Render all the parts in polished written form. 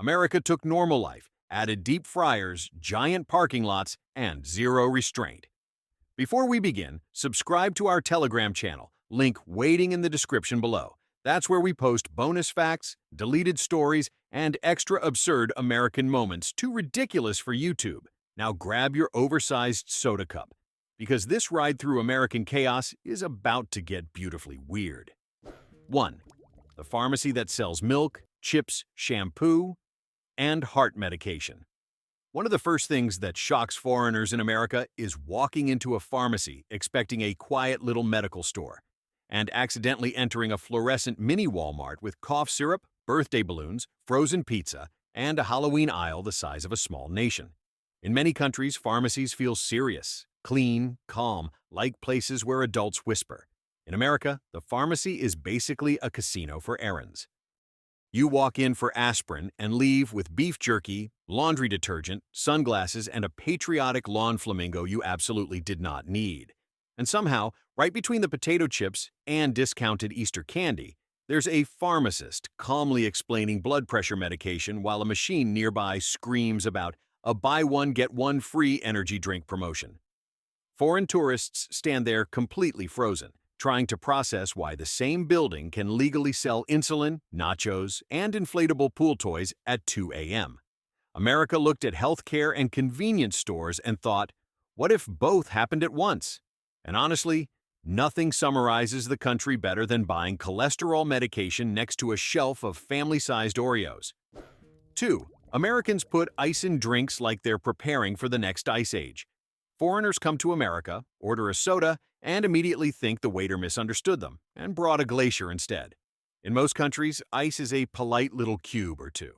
America took normal life, added deep fryers, giant parking lots, and zero restraint. Before we begin, subscribe to our Telegram channel, link waiting in the description below. That's where we post bonus facts, deleted stories, and extra absurd American moments too ridiculous for YouTube. Now grab your oversized soda cup, because this ride through American chaos is about to get beautifully weird. 1. The pharmacy that sells milk, chips, shampoo, and heart medication. One of the first things that shocks foreigners in America is walking into a pharmacy expecting a quiet little medical store and accidentally entering a fluorescent mini Walmart with cough syrup, birthday balloons, frozen pizza, and a Halloween aisle the size of a small nation. In many countries, pharmacies feel serious, clean, calm, like places where adults whisper. In America, the pharmacy is basically a casino for errands. You walk in for aspirin and leave with beef jerky, laundry detergent, sunglasses, and a patriotic lawn flamingo you absolutely did not need. And somehow, right between the potato chips and discounted Easter candy, there's a pharmacist calmly explaining blood pressure medication while a machine nearby screams about a buy one get one free energy drink promotion. Foreign tourists stand there completely frozen, trying to process why the same building can legally sell insulin, nachos, and inflatable pool toys at 2 a.m. America looked at healthcare and convenience stores and thought, what if both happened at once? And honestly, nothing summarizes the country better than buying cholesterol medication next to a shelf of family-sized Oreos. 2. Americans put ice in drinks like they're preparing for the next ice age. Foreigners come to America, order a soda, and immediately think the waiter misunderstood them and brought a glacier instead. In most countries, ice is a polite little cube or two.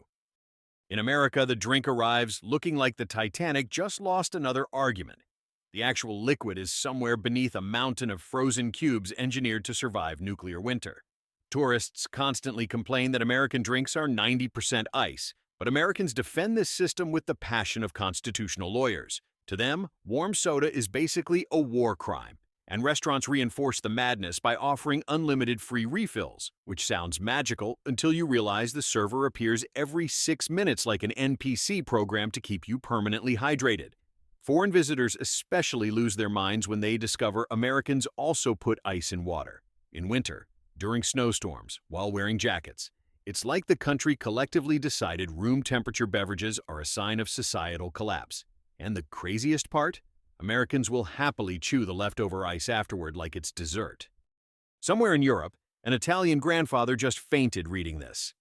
In America, the drink arrives looking like the Titanic just lost another argument. The actual liquid is somewhere beneath a mountain of frozen cubes engineered to survive nuclear winter. Tourists constantly complain that American drinks are 90% ice, but Americans defend this system with the passion of constitutional lawyers. To them, warm soda is basically a war crime, and restaurants reinforce the madness by offering unlimited free refills, which sounds magical until you realize the server appears every 6 minutes like an NPC program to keep you permanently hydrated. Foreign visitors especially lose their minds when they discover Americans also put ice in water. In winter, during snowstorms, while wearing jackets. It's like the country collectively decided room temperature beverages are a sign of societal collapse. And the craziest part? Americans will happily chew the leftover ice afterward like it's dessert. Somewhere in Europe, an Italian grandfather just fainted reading this.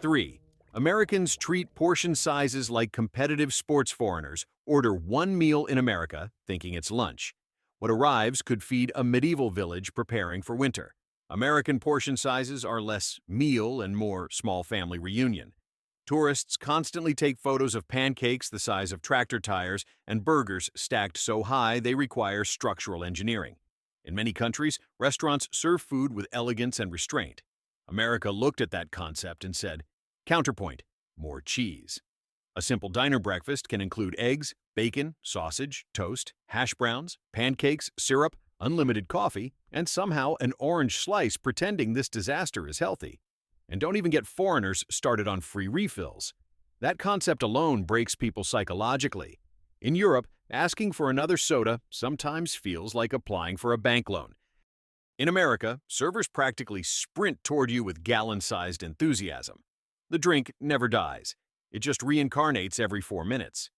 3. Americans treat portion sizes like competitive sports foreigners, order one meal in America, thinking it's lunch. What arrives could feed a medieval village preparing for winter. American portion sizes are less meal and more small family reunion. Tourists constantly take photos of pancakes the size of tractor tires and burgers stacked so high they require structural engineering. In many countries, restaurants serve food with elegance and restraint. America looked at that concept and said, counterpoint, more cheese. A simple diner breakfast can include eggs, bacon, sausage, toast, hash browns, pancakes, syrup, unlimited coffee, and somehow an orange slice pretending this disaster is healthy. And don't even get foreigners started on free refills. That concept alone breaks people psychologically. In Europe, asking for another soda sometimes feels like applying for a bank loan. In America, servers practically sprint toward you with gallon-sized enthusiasm. The drink never dies. It just reincarnates every 4 minutes.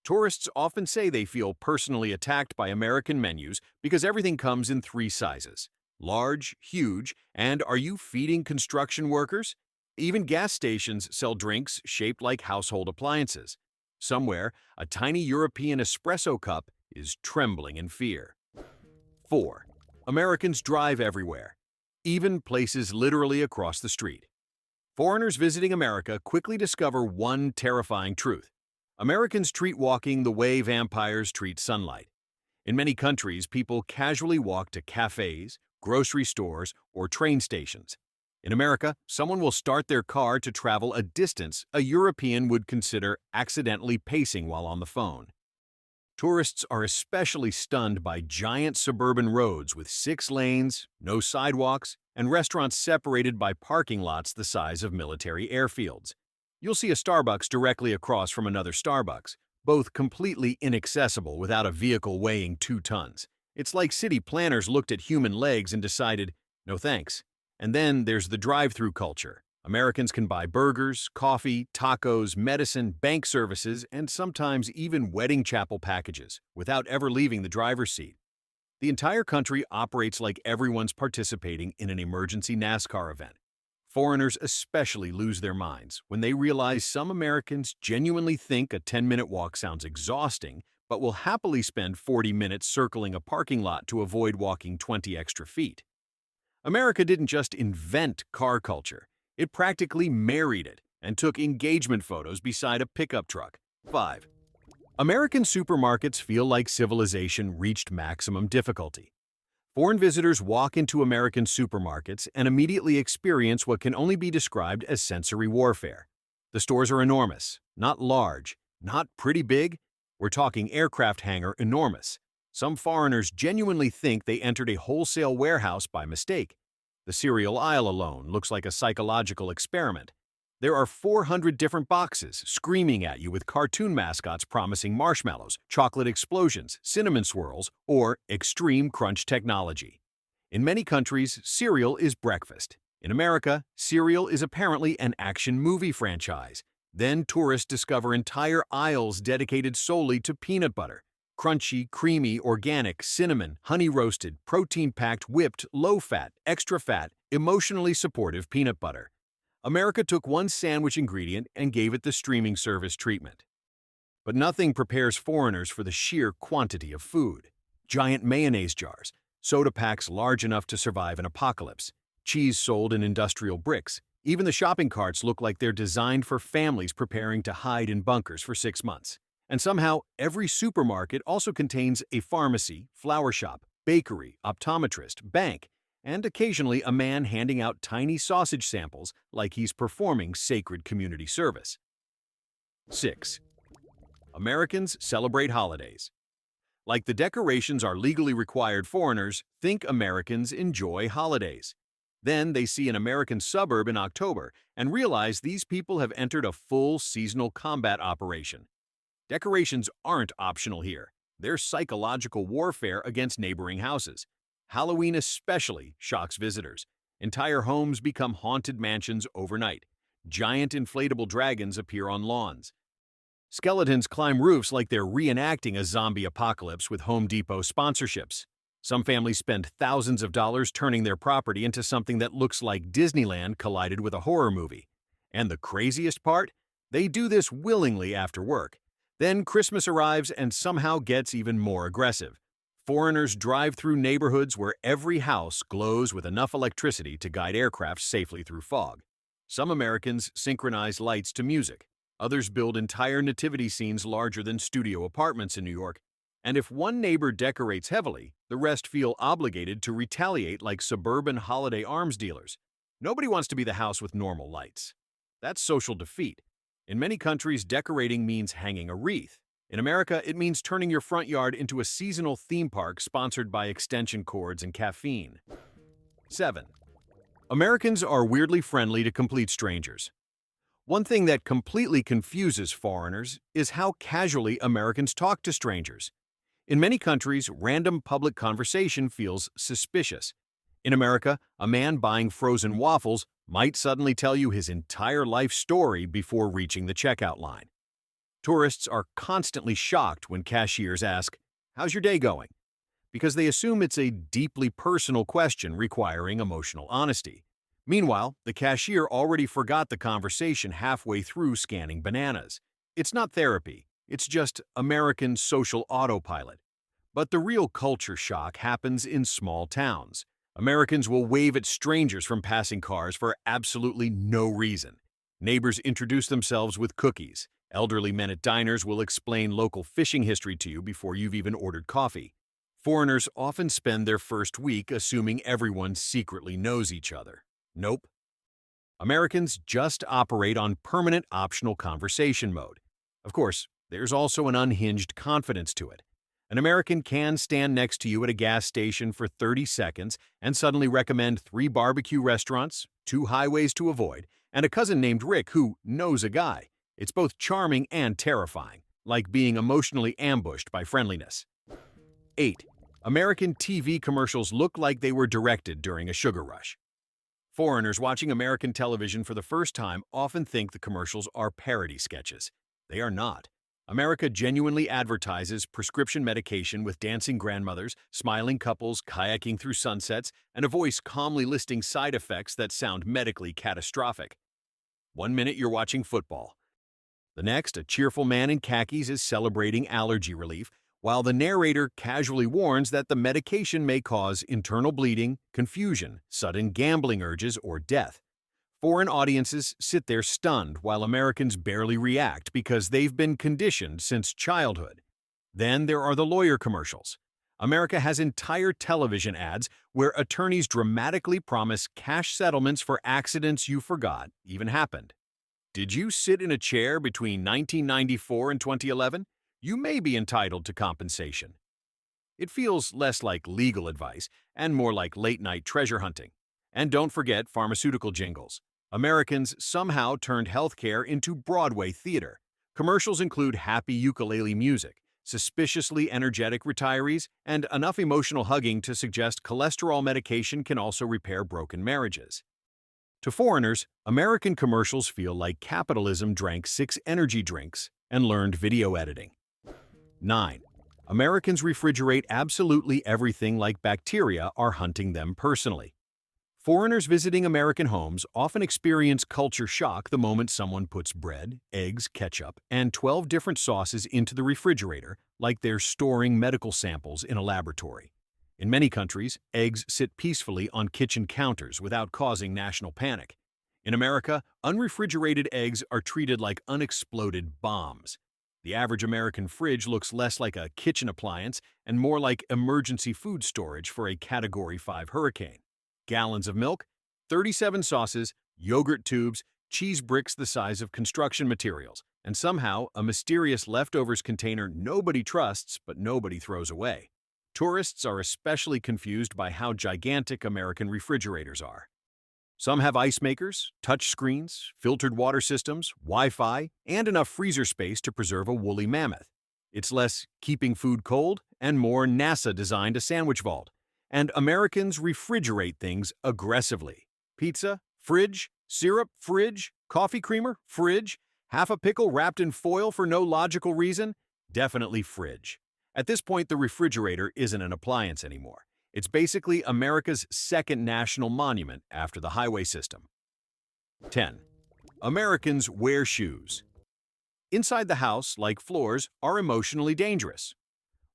Tourists often say they feel personally attacked by American menus because everything comes in 3 sizes. Large, huge, and are you feeding construction workers? Even gas stations sell drinks shaped like household appliances. Somewhere, a tiny European espresso cup is trembling in fear. 4. Americans drive everywhere, even places literally across the street. Foreigners visiting America quickly discover one terrifying truth. Americans treat walking the way vampires treat sunlight. In many countries, people casually walk to cafes, grocery stores, or train stations. In America, someone will start their car to travel a distance a European would consider accidentally pacing while on the phone. Tourists are especially stunned by giant suburban roads with 6 lanes, no sidewalks, and restaurants separated by parking lots the size of military airfields. You'll see a Starbucks directly across from another Starbucks, both completely inaccessible without a vehicle weighing 2 tons. It's like city planners looked at human legs and decided, no thanks. And then there's the drive-thru culture. Americans can buy burgers, coffee, tacos, medicine, bank services, and sometimes even wedding chapel packages without ever leaving the driver's seat. The entire country operates like everyone's participating in an emergency NASCAR event. Foreigners especially lose their minds when they realize some Americans genuinely think a 10-minute walk sounds exhausting, but will happily spend 40 minutes circling a parking lot to avoid walking 20 extra feet. America didn't just invent car culture, it practically married it and took engagement photos beside a pickup truck. 5. American supermarkets feel like civilization reached maximum difficulty. Foreign visitors walk into American supermarkets and immediately experience what can only be described as sensory warfare. The stores are enormous, not large, not pretty big. We're talking aircraft hangar enormous. Some foreigners genuinely think they entered a wholesale warehouse by mistake. The cereal aisle alone looks like a psychological experiment. There are 400 different boxes screaming at you with cartoon mascots promising marshmallows, chocolate explosions, cinnamon swirls, or extreme crunch technology. In many countries, cereal is breakfast. In America, cereal is apparently an action movie franchise. Then tourists discover entire aisles dedicated solely to peanut butter. Crunchy, creamy, organic, cinnamon, honey-roasted, protein-packed, whipped, low-fat, extra-fat, emotionally supportive peanut butter. America took one sandwich ingredient and gave it the streaming service treatment. But nothing prepares foreigners for the sheer quantity of food. Giant mayonnaise jars, soda packs large enough to survive an apocalypse, cheese sold in industrial bricks. Even the shopping carts look like they're designed for families preparing to hide in bunkers for 6 months. And somehow, every supermarket also contains a pharmacy, flower shop, bakery, optometrist, bank, and occasionally a man handing out tiny sausage samples like he's performing sacred community service. 6. Americans celebrate holidays. Like the decorations are legally required foreigners, think Americans enjoy holidays. Then they see an American suburb in October and realize these people have entered a full seasonal combat operation. Decorations aren't optional here. They're psychological warfare against neighboring houses. Halloween especially shocks visitors. Entire homes become haunted mansions overnight. Giant inflatable dragons appear on lawns. Skeletons climb roofs like they're reenacting a zombie apocalypse with Home Depot sponsorships. Some families spend thousands of dollars turning their property into something that looks like Disneyland collided with a horror movie. And the craziest part? They do this willingly after work. Then Christmas arrives and somehow gets even more aggressive. Foreigners drive through neighborhoods where every house glows with enough electricity to guide aircraft safely through fog. Some Americans synchronize lights to music. Others build entire nativity scenes larger than studio apartments in New York. And if one neighbor decorates heavily, the rest feel obligated to retaliate like suburban holiday arms dealers. Nobody wants to be the house with normal lights. That's social defeat. In many countries, decorating means hanging a wreath. In America, it means turning your front yard into a seasonal theme park sponsored by extension cords and caffeine. 7. Americans are weirdly friendly to complete strangers. One thing that completely confuses foreigners is how casually Americans talk to strangers. In many countries, random public conversation feels suspicious. In America, a man buying frozen waffles might suddenly tell you his entire life story before reaching the checkout line. Tourists are constantly shocked when cashiers ask, "How's your day going?" because they assume it's a deeply personal question requiring emotional honesty. Meanwhile, the cashier already forgot the conversation halfway through scanning bananas. It's not therapy, it's just American social autopilot. But the real culture shock happens in small towns. Americans will wave at strangers from passing cars for absolutely no reason. Neighbors introduce themselves with cookies. Elderly men at diners will explain local fishing history to you before you've even ordered coffee. Foreigners often spend their first week assuming everyone secretly knows each other. Nope. Americans just operate on permanent optional conversation mode. Of course, there's also an unhinged confidence to it. An American can stand next to you at a gas station for 30 seconds and suddenly recommend 3 barbecue restaurants, 2 highways to avoid, and a cousin named Rick who knows a guy. It's both charming and terrifying, like being emotionally ambushed by friendliness. 8. American TV commercials look like they were directed during a sugar rush. Foreigners watching American television for the first time often think the commercials are parody sketches. They are not. America genuinely advertises prescription medication with dancing grandmothers, smiling couples kayaking through sunsets, and a voice calmly listing side effects that sound medically catastrophic. One minute you're watching football. The next, a cheerful man in khakis is celebrating allergy relief, while the narrator casually warns that the medication may cause internal bleeding, confusion, sudden gambling urges, or death. Foreign audiences sit there stunned while Americans barely react because they've been conditioned since childhood. Then there are the lawyer commercials. America has entire television ads where attorneys dramatically promise cash settlements for accidents you forgot even happened. Did you sit in a chair between 1994 and 2011? You may be entitled to compensation. It feels less like legal advice and more like late-night treasure hunting. And don't forget pharmaceutical jingles. Americans somehow turned healthcare into Broadway theater. Commercials include happy ukulele music, suspiciously energetic retirees, and enough emotional hugging to suggest cholesterol medication can also repair broken marriages. To foreigners, American commercials feel like capitalism drank 6 energy drinks and learned video editing. 9. Americans refrigerate absolutely everything like bacteria are hunting them personally. Foreigners visiting American homes often experience culture shock the moment someone puts bread, eggs, ketchup, and 12 different sauces into the refrigerator like they're storing medical samples in a laboratory. In many countries, eggs sit peacefully on kitchen counters without causing national panic. In America, unrefrigerated eggs are treated like unexploded bombs. The average American fridge looks less like a kitchen appliance and more like emergency food storage for a Category 5 hurricane. Gallons of milk, 37 sauces, yogurt tubes, cheese bricks the size of construction materials, and somehow a mysterious leftovers container nobody trusts but nobody throws away. Tourists are especially confused by how gigantic American refrigerators are. Some have ice makers, touch screens, filtered water systems, Wi-Fi, and enough freezer space to preserve a woolly mammoth. It's less keeping food cold and more NASA-designed a sandwich vault. And Americans refrigerate things aggressively. Pizza, fridge, syrup, fridge, coffee creamer, fridge, half a pickle wrapped in foil for no logical reason, definitely fridge. At this point, the refrigerator isn't an appliance anymore. It's basically America's second national monument after the highway system. 10. Americans wear shoes. Inside the house, like floors, are emotionally dangerous.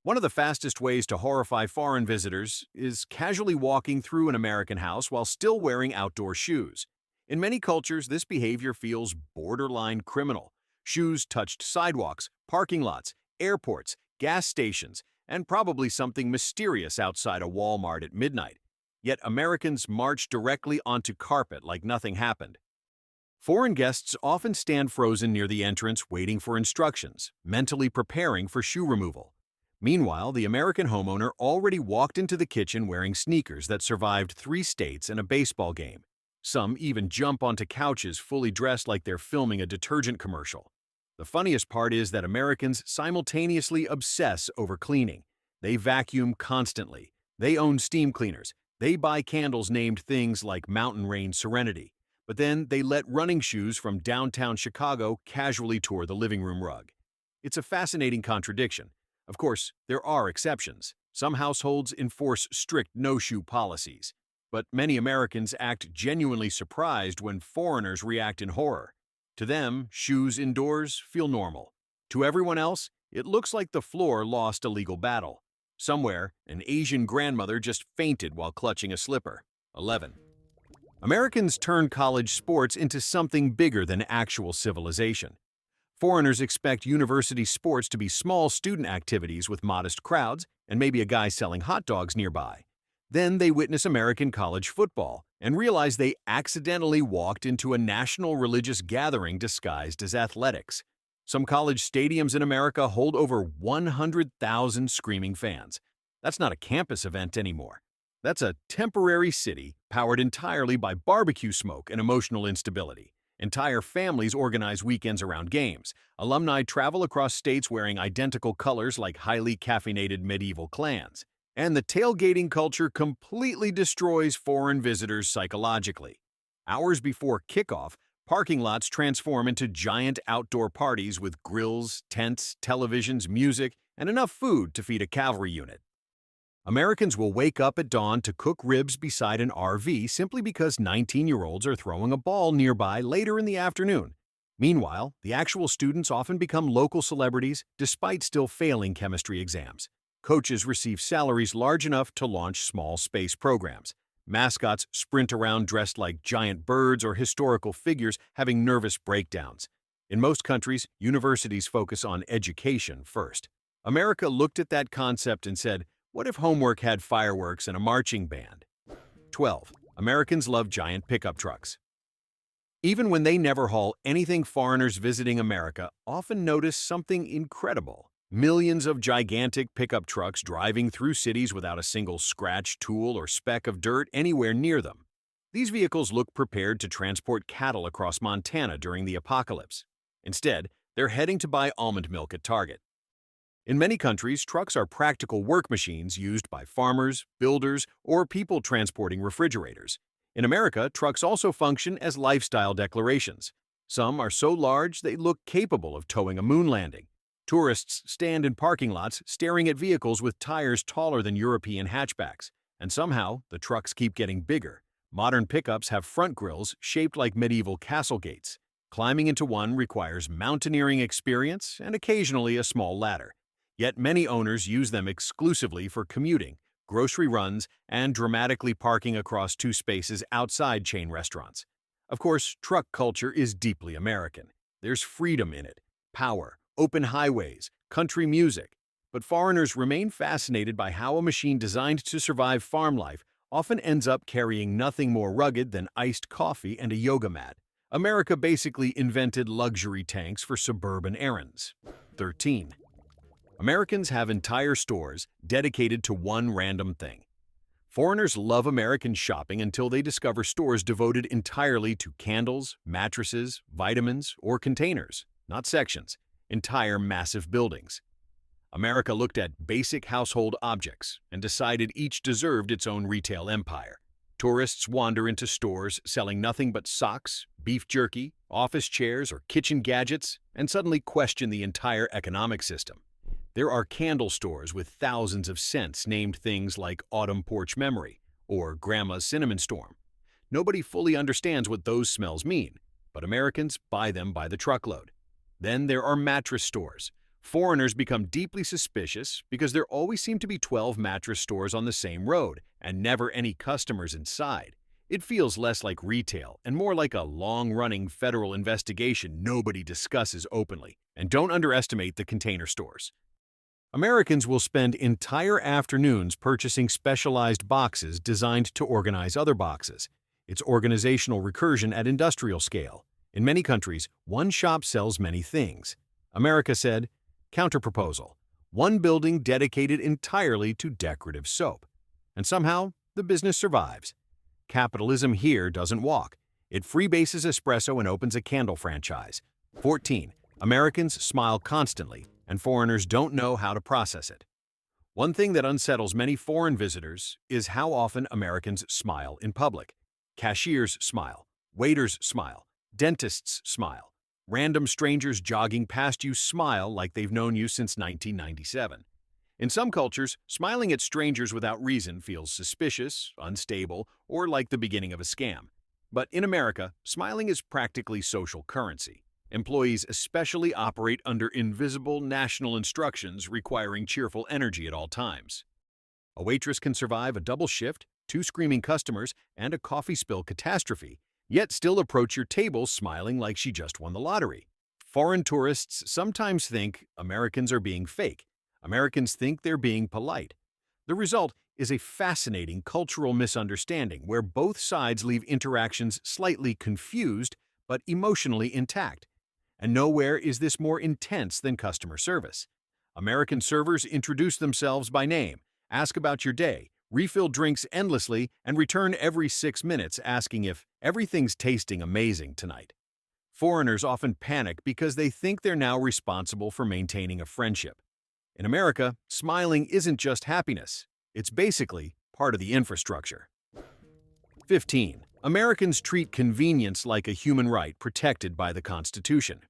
One of the fastest ways to horrify foreign visitors is casually walking through an American house while still wearing outdoor shoes. In many cultures, this behavior feels borderline criminal. Shoes touched sidewalks, parking lots, airports, gas stations, and probably something mysterious outside a Walmart at midnight. Yet Americans march directly onto carpet like nothing happened. Foreign guests often stand frozen near the entrance waiting for instructions, mentally preparing for shoe removal. Meanwhile, the American homeowner already walked into the kitchen wearing sneakers that survived 3 states and a baseball game. Some even jump onto couches fully dressed like they're filming a detergent commercial. The funniest part is that Americans simultaneously obsess over cleaning. They vacuum constantly. They own steam cleaners. They buy candles named things like Mountain Rain Serenity. But then they let running shoes from downtown Chicago casually tour the living room rug. It's a fascinating contradiction. Of course, there are exceptions. Some households enforce strict no-shoe policies. But many Americans act genuinely surprised when foreigners react in horror. To them, shoes indoors feel normal. To everyone else, it looks like the floor lost a legal battle. Somewhere, an Asian grandmother just fainted while clutching a slipper. 11. Americans turn college sports into something bigger than actual civilization. Foreigners expect university sports to be small student activities with modest crowds and maybe a guy selling hot dogs nearby. Then they witness American college football and realize they accidentally walked into a national religious gathering disguised as athletics. Some college stadiums in America hold over 100,000 screaming fans. That's not a campus event anymore. That's a temporary city powered entirely by barbecue smoke and emotional instability. Entire families organize weekends around games. Alumni travel across states wearing identical colors like highly caffeinated medieval clans. And the tailgating culture completely destroys foreign visitors psychologically. Hours before kickoff, parking lots transform into giant outdoor parties with grills, tents, televisions, music, and enough food to feed a cavalry unit. Americans will wake up at dawn to cook ribs beside an RV simply because 19-year-olds are throwing a ball nearby later in the afternoon. Meanwhile, the actual students often become local celebrities despite still failing chemistry exams. Coaches receive salaries large enough to launch small space programs. Mascots sprint around dressed like giant birds or historical figures having nervous breakdowns. In most countries, universities focus on education first. America looked at that concept and said, what if homework had fireworks and a marching band? 12. Americans love giant pickup trucks. Even when they never haul anything, foreigners visiting America often notice something incredible. Millions of gigantic pickup trucks driving through cities without a single scratch, tool, or speck of dirt anywhere near them. These vehicles look prepared to transport cattle across Montana during the apocalypse. Instead, they're heading to buy almond milk at Target. In many countries, trucks are practical work machines used by farmers, builders, or people transporting refrigerators. In America, trucks also function as lifestyle declarations. Some are so large they look capable of towing a moon landing. Tourists stand in parking lots staring at vehicles with tires taller than European hatchbacks. And somehow, the trucks keep getting bigger. Modern pickups have front grills shaped like medieval castle gates. Climbing into one requires mountaineering experience and occasionally a small ladder. Yet many owners use them exclusively for commuting, grocery runs, and dramatically parking across two spaces outside chain restaurants. Of course, truck culture is deeply American. There's freedom in it, power, open highways, country music. But foreigners remain fascinated by how a machine designed to survive farm life often ends up carrying nothing more rugged than iced coffee and a yoga mat. America basically invented luxury tanks for suburban errands. 13. Americans have entire stores dedicated to one random thing. Foreigners love American shopping until they discover stores devoted entirely to candles, mattresses, vitamins, or containers, not sections, entire massive buildings. America looked at basic household objects and decided each deserved its own retail empire. Tourists wander into stores selling nothing but socks, beef jerky, office chairs, or kitchen gadgets, and suddenly question the entire economic system. There are candle stores with thousands of scents named things like Autumn Porch Memory or Grandma's Cinnamon Storm. Nobody fully understands what those smells mean, but Americans buy them by the truckload. Then there are mattress stores. Foreigners become deeply suspicious because there always seem to be 12 mattress stores on the same road and never any customers inside. It feels less like retail and more like a long-running federal investigation nobody discusses openly. And don't underestimate the container stores. Americans will spend entire afternoons purchasing specialized boxes designed to organize other boxes. It's organizational recursion at industrial scale. In many countries, one shop sells many things. America said, counterproposal, one building dedicated entirely to decorative soap. And somehow, the business survives. Capitalism here doesn't walk. It freebases espresso and opens a candle franchise. 14. Americans smile constantly, and foreigners don't know how to process it. One thing that unsettles many foreign visitors is how often Americans smile in public. Cashiers smile, waiters smile, dentists smile. Random strangers jogging past you smile like they've known you since 1997. In some cultures, smiling at strangers without reason feels suspicious, unstable, or like the beginning of a scam. But in America, smiling is practically social currency. Employees especially operate under invisible national instructions requiring cheerful energy at all times. A waitress can survive a double shift, 2 screaming customers, and a coffee spill catastrophe, yet still approach your table smiling like she just won the lottery. Foreign tourists sometimes think Americans are being fake. Americans think they're being polite. The result is a fascinating cultural misunderstanding where both sides leave interactions slightly confused but emotionally intact. And nowhere is this more intense than customer service. American servers introduce themselves by name, ask about your day, refill drinks endlessly, and return every 6 minutes asking if everything's tasting amazing tonight. Foreigners often panic because they think they're now responsible for maintaining a friendship. In America, smiling isn't just happiness. It's basically part of the infrastructure. 15. Americans treat convenience like a human right protected by the Constitution.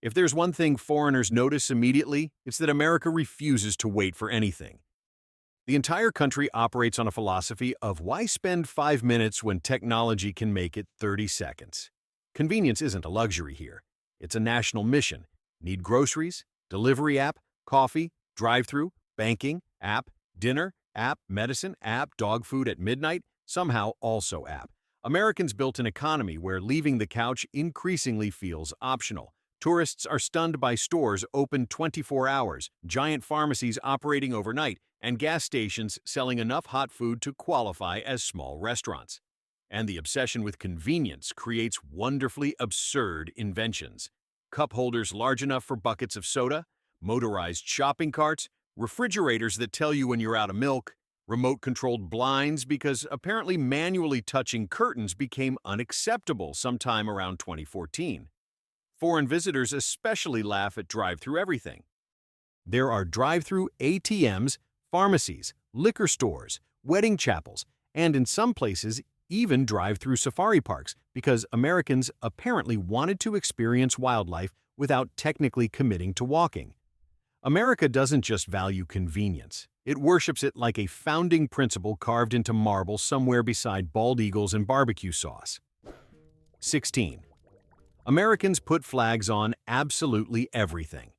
If there's one thing foreigners notice immediately, it's that America refuses to wait for anything. The entire country operates on a philosophy of why spend 5 minutes when technology can make it 30 seconds. Convenience isn't a luxury here. It's a national mission. Need groceries? Delivery app? Coffee? Drive-thru? Banking? App? Dinner? App? Medicine? App? Dog food at midnight? Somehow also app. Americans built an economy where leaving the couch increasingly feels optional. Tourists are stunned by stores open 24 hours, giant pharmacies operating overnight, and gas stations selling enough hot food to qualify as small restaurants. And the obsession with convenience creates wonderfully absurd inventions. Cup holders large enough for buckets of soda, motorized shopping carts, refrigerators that tell you when you're out of milk, remote-controlled blinds because apparently manually touching curtains became unacceptable sometime around 2014. Foreign visitors especially laugh at drive-thru everything. There are drive-thru ATMs, pharmacies, liquor stores, wedding chapels, and in some places, even drive-thru safari parks because Americans apparently wanted to experience wildlife without technically committing to walking. America doesn't just value convenience. It worships it like a founding principle carved into marble somewhere beside bald eagles and barbecue sauce. 16. Americans put flags on absolutely everything.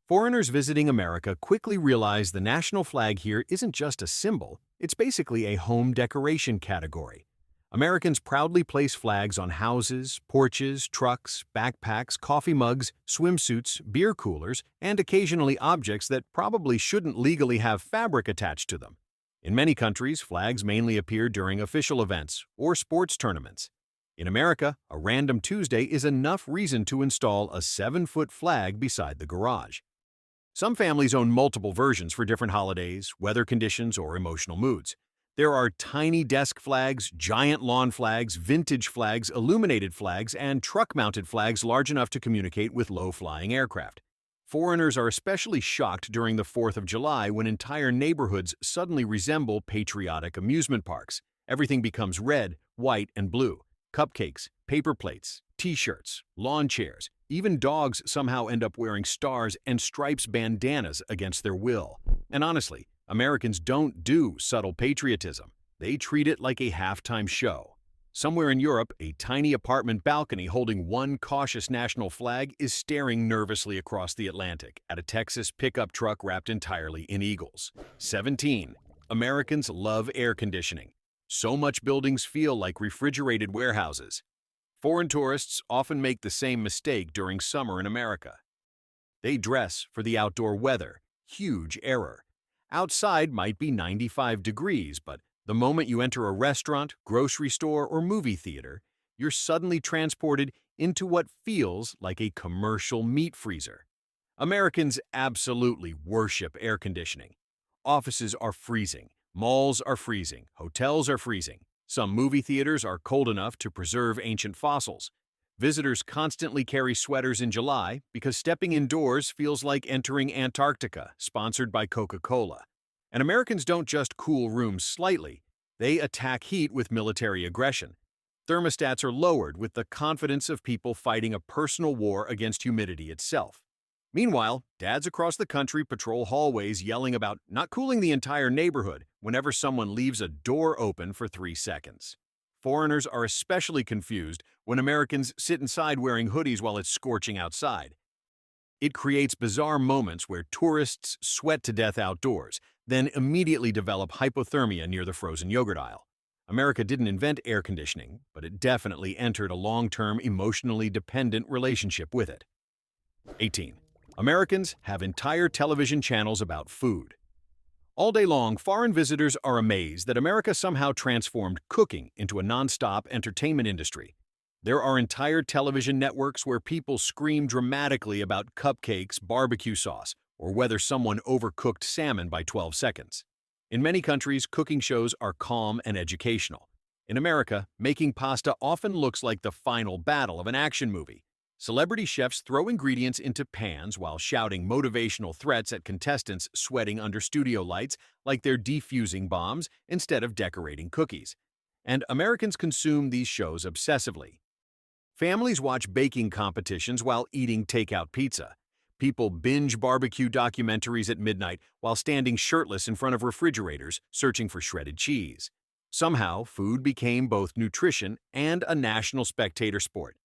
Foreigners visiting America quickly realize the national flag here isn't just a symbol, it's basically a home decoration category. Americans proudly place flags on houses, porches, trucks, backpacks, coffee mugs, swimsuits, beer coolers, and occasionally objects that probably shouldn't legally have fabric attached to them. In many countries, flags mainly appear during official events or sports tournaments. In America, a random Tuesday is enough reason to install a 7-foot flag beside the garage. Some families own multiple versions for different holidays, weather conditions, or emotional moods. There are tiny desk flags, giant lawn flags, vintage flags, illuminated flags, and truck-mounted flags large enough to communicate with low-flying aircraft. Foreigners are especially shocked during the 4th of July when entire neighborhoods suddenly resemble patriotic amusement parks. Everything becomes red, white, and blue. Cupcakes, paper plates, t-shirts, lawn chairs, even dogs somehow end up wearing stars and stripes bandanas against their will. And honestly, Americans don't do subtle patriotism. They treat it like a halftime show. Somewhere in Europe, a tiny apartment balcony holding one cautious national flag is staring nervously across the Atlantic at a Texas pickup truck wrapped entirely in eagles. 17. Americans love air conditioning. So much buildings feel like refrigerated warehouses. Foreign tourists often make the same mistake during summer in America. They dress for the outdoor weather. Huge error. Outside might be 95 degrees, but the moment you enter a restaurant, grocery store, or movie theater, you're suddenly transported into what feels like a commercial meat freezer. Americans absolutely worship air conditioning. Offices are freezing. Malls are freezing, hotels are freezing. Some movie theaters are cold enough to preserve ancient fossils. Visitors constantly carry sweaters in July because stepping indoors feels like entering Antarctica, sponsored by Coca-Cola. And Americans don't just cool rooms slightly, they attack heat with military aggression. Thermostats are lowered with the confidence of people fighting a personal war against humidity itself. Meanwhile, dads across the country patrol hallways yelling about not cooling the entire neighborhood whenever someone leaves a door open for 3 seconds. Foreigners are especially confused when Americans sit inside wearing hoodies while it's scorching outside. It creates bizarre moments where tourists sweat to death outdoors, then immediately develop hypothermia near the frozen yogurt aisle. America didn't invent air conditioning, but it definitely entered a long-term emotionally dependent relationship with it. 18. Americans have entire television channels about food. All day long, foreign visitors are amazed that America somehow transformed cooking into a non-stop entertainment industry. There are entire television networks where people scream dramatically about cupcakes, barbecue sauce, or whether someone overcooked salmon by 12 seconds. In many countries, cooking shows are calm and educational. In America, making pasta often looks like the final battle of an action movie. Celebrity chefs throw ingredients into pans while shouting motivational threats at contestants sweating under studio lights like they're defusing bombs instead of decorating cookies. And Americans consume these shows obsessively. Families watch baking competitions while eating takeout pizza. People binge barbecue documentaries at midnight while standing shirtless in front of refrigerators searching for shredded cheese. Somehow, food became both nutrition and a national spectator sport.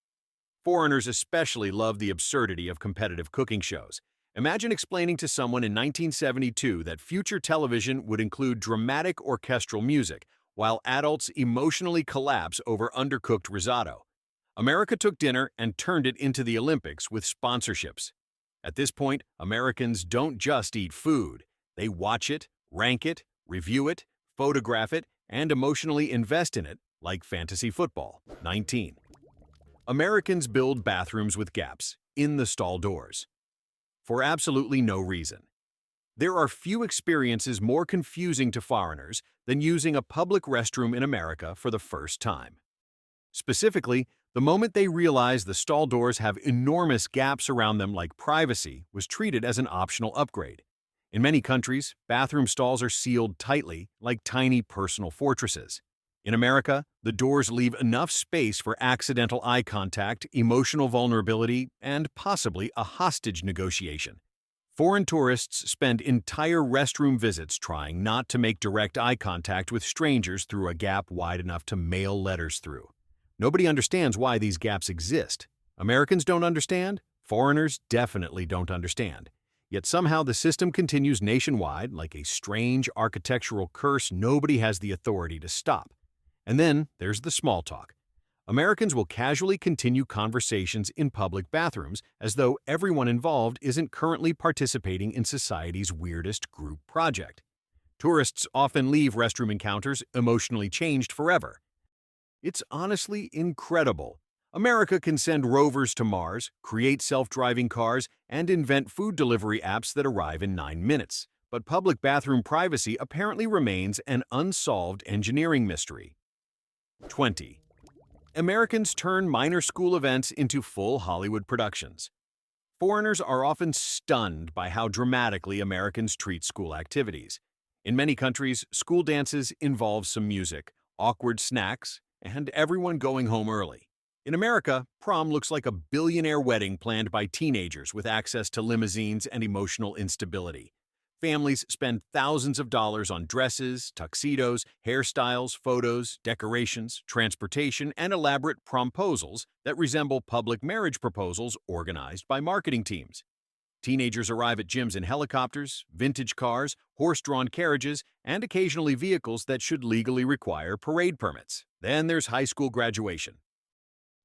Foreigners especially love the absurdity of competitive cooking shows. Imagine explaining to someone in 1972 that future television would include dramatic orchestral music, while adults emotionally collapse over undercooked risotto. America took dinner and turned it into the Olympics with sponsorships. At this point, Americans don't just eat food. They watch it, rank it, review it, photograph it, and emotionally invest in it, like fantasy football. 19. Americans build bathrooms with gaps in the stall doors for absolutely no reason. There are few experiences more confusing to foreigners than using a public restroom in America for the first time. Specifically, the moment they realize the stall doors have enormous gaps around them like privacy was treated as an optional upgrade. In many countries, bathroom stalls are sealed tightly like tiny personal fortresses. In America, the doors leave enough space for accidental eye contact, emotional vulnerability, and possibly a hostage negotiation. Foreign tourists spend entire restroom visits trying not to make direct eye contact with strangers through a gap wide enough to mail letters through. Nobody understands why these gaps exist. Americans don't understand. Foreigners definitely don't understand. Yet somehow the system continues nationwide like a strange architectural curse nobody has the authority to stop. And then there's the small talk. Americans will casually continue conversations in public bathrooms as though everyone involved isn't currently participating in society's weirdest group project. Tourists often leave restroom encounters emotionally changed forever. It's honestly incredible. America can send rovers to Mars, create self-driving cars, and invent food delivery apps that arrive in 9 minutes. But public bathroom privacy apparently remains an unsolved engineering mystery. 20. Americans turn minor school events into full Hollywood productions. Foreigners are often stunned by how dramatically Americans treat school activities. In many countries, school dances involve some music, awkward snacks, and everyone going home early. In America, prom looks like a billionaire wedding planned by teenagers with access to limousines and emotional instability. Families spend thousands of dollars on dresses, tuxedos, hairstyles, photos, decorations, transportation, and elaborate promposals that resemble public marriage proposals organized by marketing teams. Teenagers arrive at gyms in helicopters, vintage cars, horse-drawn carriages, and occasionally vehicles that should legally require parade permits. Then there's high school graduation.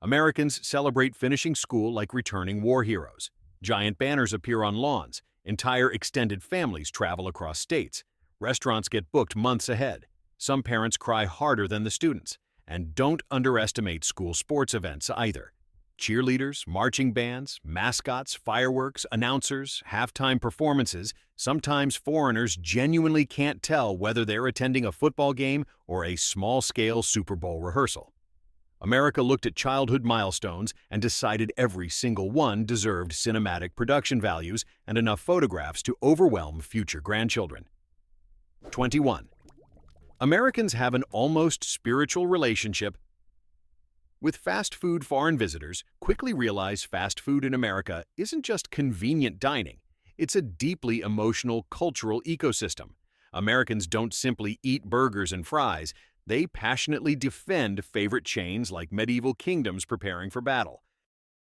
Americans celebrate finishing school like returning war heroes. Giant banners appear on lawns. Entire extended families travel across states. Restaurants get booked months ahead. Some parents cry harder than the students. And don't underestimate school sports events either. Cheerleaders, marching bands, mascots, fireworks, announcers, halftime performances. Sometimes foreigners genuinely can't tell whether they're attending a football game or a small-scale Super Bowl rehearsal. America looked at childhood milestones and decided every single one deserved cinematic production values and enough photographs to overwhelm future grandchildren. 21. Americans have an almost spiritual relationship with fast food. Foreign visitors quickly realize fast food in America isn't just convenient dining. It's a deeply emotional cultural ecosystem. Americans don't simply eat burgers and fries. They passionately defend favorite chains like medieval kingdoms preparing for battle.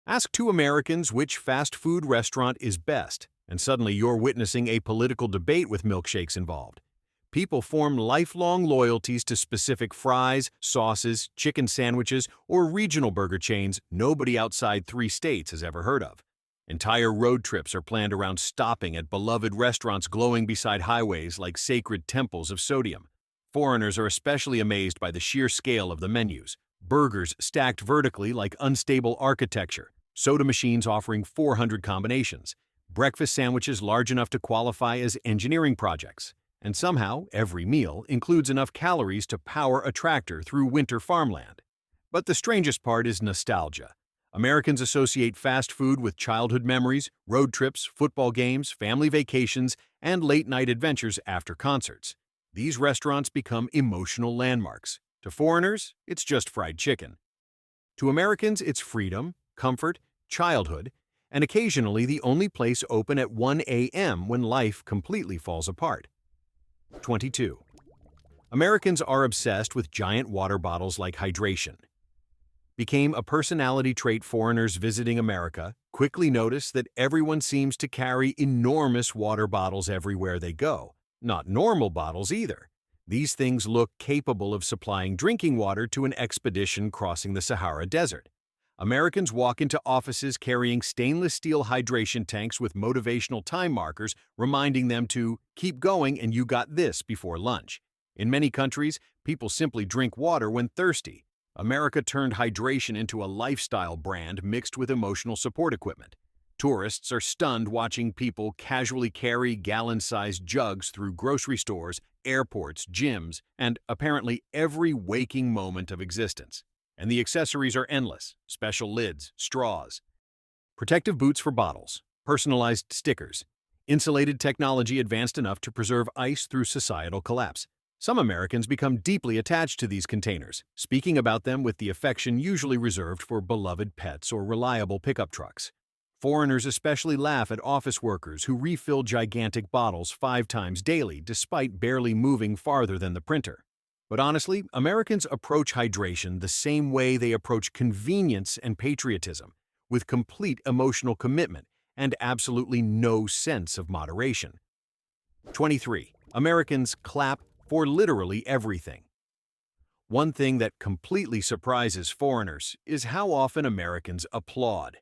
Ask two Americans which fast food restaurant is best, and suddenly you're witnessing a political debate with milkshakes involved. People form lifelong loyalties to specific fries, sauces, chicken sandwiches, or regional burger chains nobody outside 3 states has ever heard of. Entire road trips are planned around stopping at beloved restaurants glowing beside highways like sacred temples of sodium. Foreigners are especially amazed by the sheer scale of the menus. Burgers stacked vertically like unstable architecture, soda machines offering 400 combinations, breakfast sandwiches large enough to qualify as engineering projects. And somehow, every meal includes enough calories to power a tractor through winter farmland. But the strangest part is nostalgia. Americans associate fast food with childhood memories, road trips, football games, family vacations, and late-night adventures after concerts. These restaurants become emotional landmarks. To foreigners, it's just fried chicken. To Americans, it's freedom, comfort, childhood, and occasionally the only place open at 1 a.m. when life completely falls apart. 22. Americans are obsessed with giant water bottles like hydration. Became a personality trait. Foreigners visiting America quickly notice that everyone seems to carry enormous water bottles everywhere they go. Not normal bottles either. These things look capable of supplying drinking water to an expedition crossing the Sahara Desert. Americans walk into offices carrying stainless steel hydration tanks with motivational time markers reminding them to keep going and you got this before lunch. In many countries, people simply drink water when thirsty. America turned hydration into a lifestyle brand mixed with emotional support equipment. Tourists are stunned watching people casually carry gallon-sized jugs through grocery stores, airports, gyms, and apparently every waking moment of existence. And the accessories are endless: special lids, straws, protective boots for bottles, personalized stickers, insulated technology advanced enough to preserve ice through societal collapse. Some Americans become deeply attached to these containers, speaking about them with the affection usually reserved for beloved pets or reliable pickup trucks. Foreigners especially laugh at office workers who refill gigantic bottles 5 times daily despite barely moving farther than the printer. But honestly, Americans approach hydration the same way they approach convenience and patriotism, with complete emotional commitment and absolutely no sense of moderation. 23. Americans clap for literally everything. One thing that completely surprises foreigners is how often Americans applaud.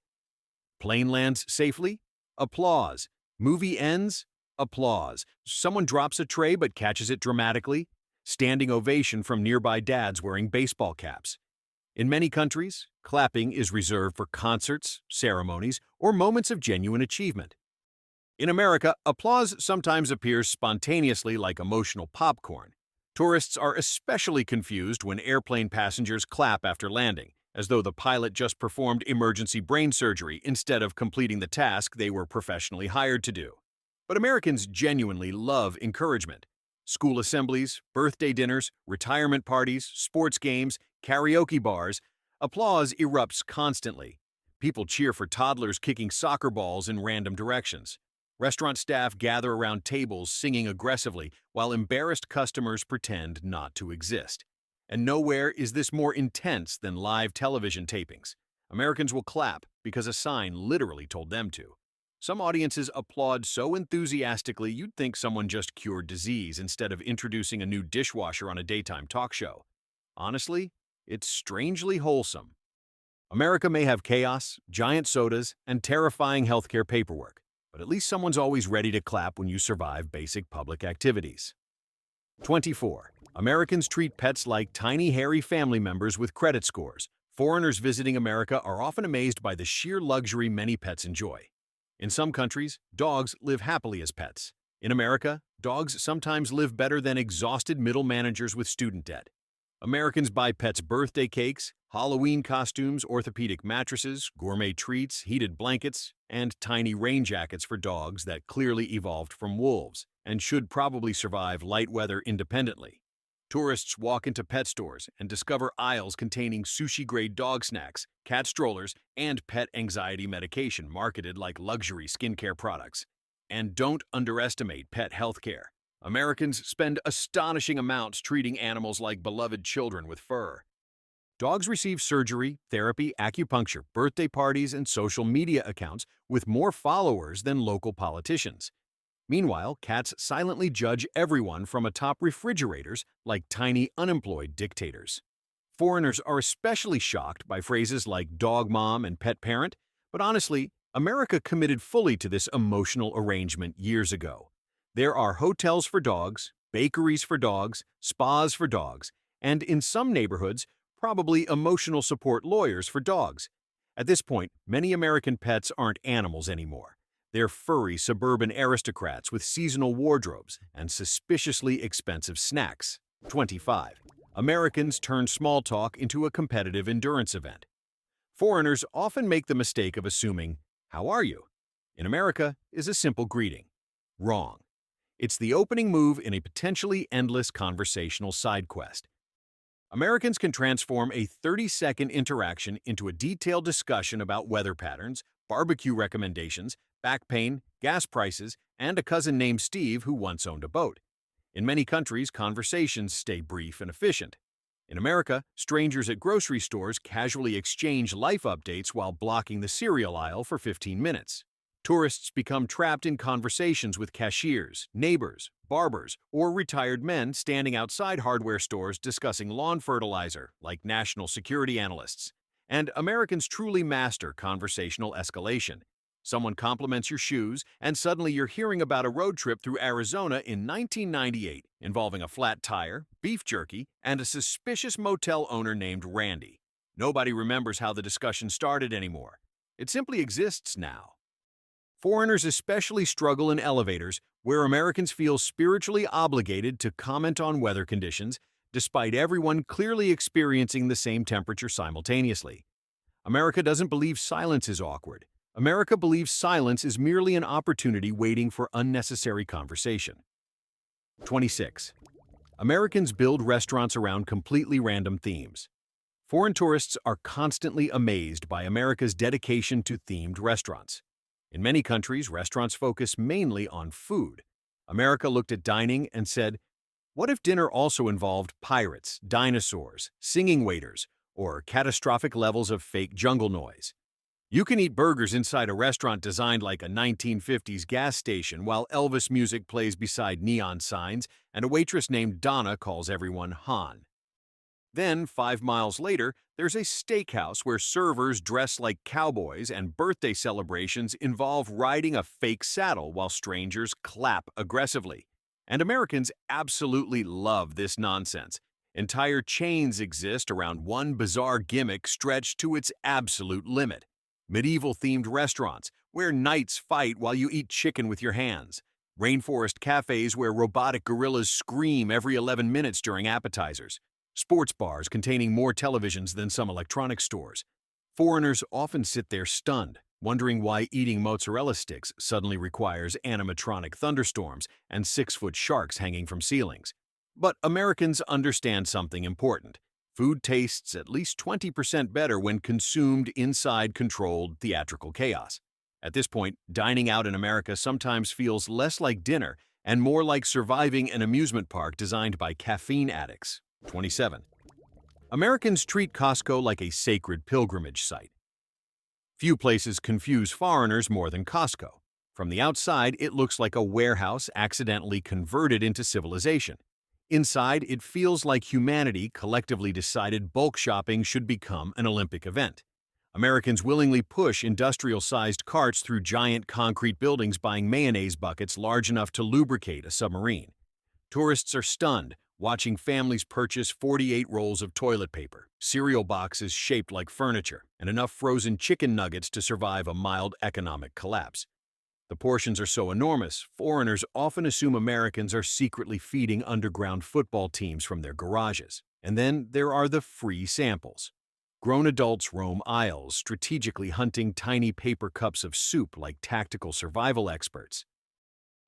Plane lands safely? Applause. Movie ends? Applause. Someone drops a tray but catches it dramatically? Standing ovation from nearby dads wearing baseball caps. In many countries, clapping is reserved for concerts, ceremonies, or moments of genuine achievement. In America, applause sometimes appears spontaneously like emotional popcorn. Tourists are especially confused when airplane passengers clap after landing, as though the pilot just performed emergency brain surgery instead of completing the task they were professionally hired to do. But Americans genuinely love encouragement. School assemblies, birthday dinners, retirement parties, sports games, karaoke bars, applause erupts constantly. People cheer for toddlers kicking soccer balls in random directions. Restaurant staff gather around tables singing aggressively while embarrassed customers pretend not to exist. And nowhere is this more intense than live television tapings. Americans will clap because a sign literally told them to. Some audiences applaud so enthusiastically you'd think someone just cured disease instead of introducing a new dishwasher on a daytime talk show. Honestly, it's strangely wholesome. America may have chaos, giant sodas, and terrifying healthcare paperwork, but at least someone's always ready to clap when you survive basic public activities. 24. Americans treat pets like tiny hairy family members with credit scores. Foreigners visiting America are often amazed by the sheer luxury many pets enjoy. In some countries, dogs live happily as pets. In America, dogs sometimes live better than exhausted middle managers with student debt. Americans buy pets birthday cakes, Halloween costumes, orthopedic mattresses, gourmet treats, heated blankets, and tiny rain jackets for dogs that clearly evolved from wolves and should probably survive light weather independently. Tourists walk into pet stores and discover aisles containing sushi-grade dog snacks, cat strollers, and pet anxiety medication marketed like luxury skincare products. And don't underestimate pet healthcare. Americans spend astonishing amounts treating animals like beloved children with fur. Dogs receive surgery, therapy, acupuncture, birthday parties, and social media accounts with more followers than local politicians. Meanwhile, cats silently judge everyone from atop refrigerators like tiny unemployed dictators. Foreigners are especially shocked by phrases like dog mom and pet parent, but honestly, America committed fully to this emotional arrangement years ago. There are hotels for dogs, bakeries for dogs, spas for dogs, and in some neighborhoods, probably emotional support lawyers for dogs. At this point, many American pets aren't animals anymore. They're furry suburban aristocrats with seasonal wardrobes and suspiciously expensive snacks. 25. Americans turn small talk into a competitive endurance event. Foreigners often make the mistake of assuming, "How are you?" in America is a simple greeting. Wrong. It's the opening move in a potentially endless conversational side quest. Americans can transform a 30-second interaction into a detailed discussion about weather patterns, barbecue recommendations, back pain, gas prices, and a cousin named Steve who once owned a boat. In many countries, conversations stay brief and efficient. In America, strangers at grocery stores casually exchange life updates while blocking the cereal aisle for 15 minutes. Tourists become trapped in conversations with cashiers, neighbors, barbers, or retired men standing outside hardware stores discussing lawn fertilizer like national security analysts. And Americans truly master conversational escalation. Someone compliments your shoes, and suddenly you're hearing about a road trip through Arizona in 1998 involving a flat tire, beef jerky, and a suspicious motel owner named Randy. Nobody remembers how the discussion started anymore. It simply exists now. Foreigners especially struggle in elevators, where Americans feel spiritually obligated to comment on weather conditions, despite everyone clearly experiencing the same temperature simultaneously. America doesn't believe silence is awkward. America believes silence is merely an opportunity waiting for unnecessary conversation. 26. Americans build restaurants around completely random themes. Foreign tourists are constantly amazed by America's dedication to themed restaurants. In many countries, restaurants focus mainly on food. America looked at dining and said, what if dinner also involved pirates, dinosaurs, singing waiters, or catastrophic levels of fake jungle noise? You can eat burgers inside a restaurant designed like a 1950s gas station while Elvis music plays beside neon signs and a waitress named Donna calls everyone Han. Then, 5 miles later, there's a steakhouse where servers dress like cowboys and birthday celebrations involve riding a fake saddle while strangers clap aggressively. And Americans absolutely love this nonsense. Entire chains exist around one bizarre gimmick stretched to its absolute limit. Medieval-themed restaurants, where knights fight while you eat chicken with your hands. Rainforest cafes where robotic gorillas scream every 11 minutes during appetizers. Sports bars containing more televisions than some electronics stores. Foreigners often sit there stunned, wondering why eating mozzarella sticks suddenly requires animatronic thunderstorms and 6-foot sharks hanging from ceilings. But Americans understand something important. Food tastes at least 20% better when consumed inside controlled theatrical chaos. At this point, dining out in America sometimes feels less like dinner and more like surviving an amusement park designed by caffeine addicts. 27. Americans treat Costco like a sacred pilgrimage site. Few places confuse foreigners more than Costco. From the outside, it looks like a warehouse accidentally converted into civilization. Inside, it feels like humanity collectively decided bulk shopping should become an Olympic event. Americans willingly push industrial-sized carts through giant concrete buildings buying mayonnaise buckets large enough to lubricate a submarine. Tourists are stunned, watching families purchase 48 rolls of toilet paper, cereal boxes shaped like furniture, and enough frozen chicken nuggets to survive a mild economic collapse. The portions are so enormous, foreigners often assume Americans are secretly feeding underground football teams from their garages. And then there are the free samples. Grown adults roam aisles, strategically hunting tiny paper cups of soup like tactical survival experts.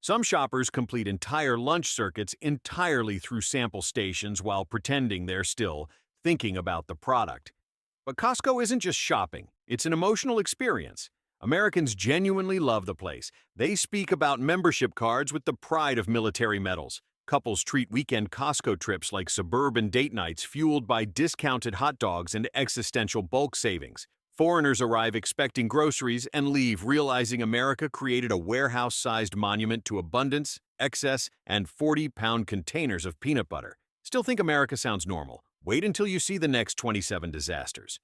Some shoppers complete entire lunch circuits entirely through sample stations while pretending they're still thinking about the product. But Costco isn't just shopping, it's an emotional experience. Americans genuinely love the place. They speak about membership cards with the pride of military medals. Couples treat weekend Costco trips like suburban date nights fueled by discounted hot dogs and existential bulk savings. Foreigners arrive expecting groceries and leave realizing America created a warehouse-sized monument to abundance, excess, and 40-pound containers of peanut butter. Still think America sounds normal? Wait until you see the next 27 disasters.